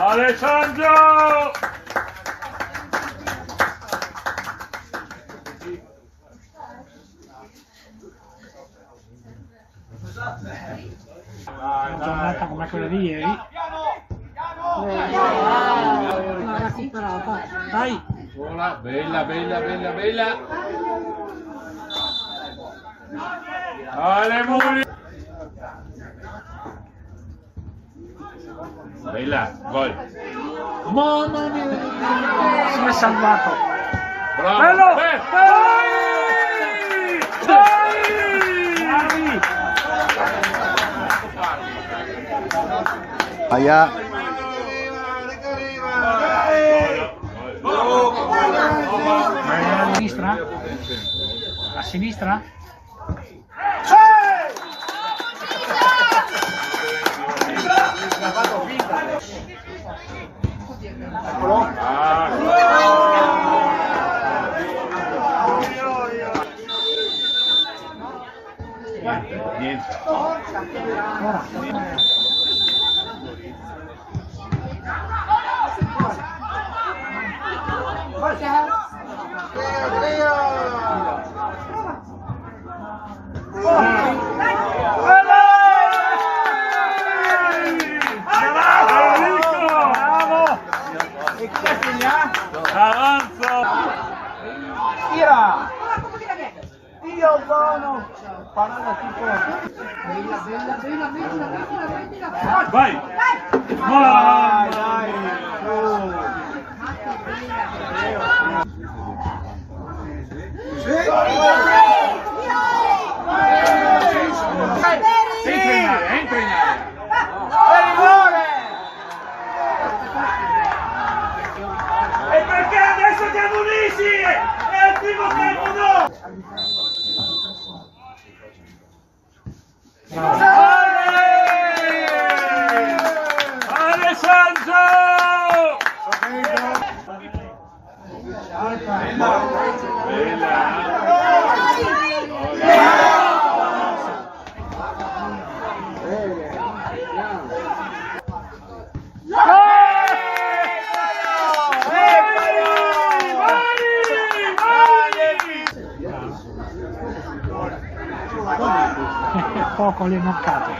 Alessandro! Giornata come quella di ieri. Dai! Buona, bella, bella, bella, bella! Ale Muri! Bella, gol! Mamma mia! Si è salvato! Bravo! Bello! Dai! Bravi! Aia. A sinistra? A sinistra? Niente. Tira! Dio buono! Parata tipo... Vai! Vai, dai! Entra in area, entra in area! E perché adesso siamo uniti? E al primo tempo no! Alessandro! Poco le mancato.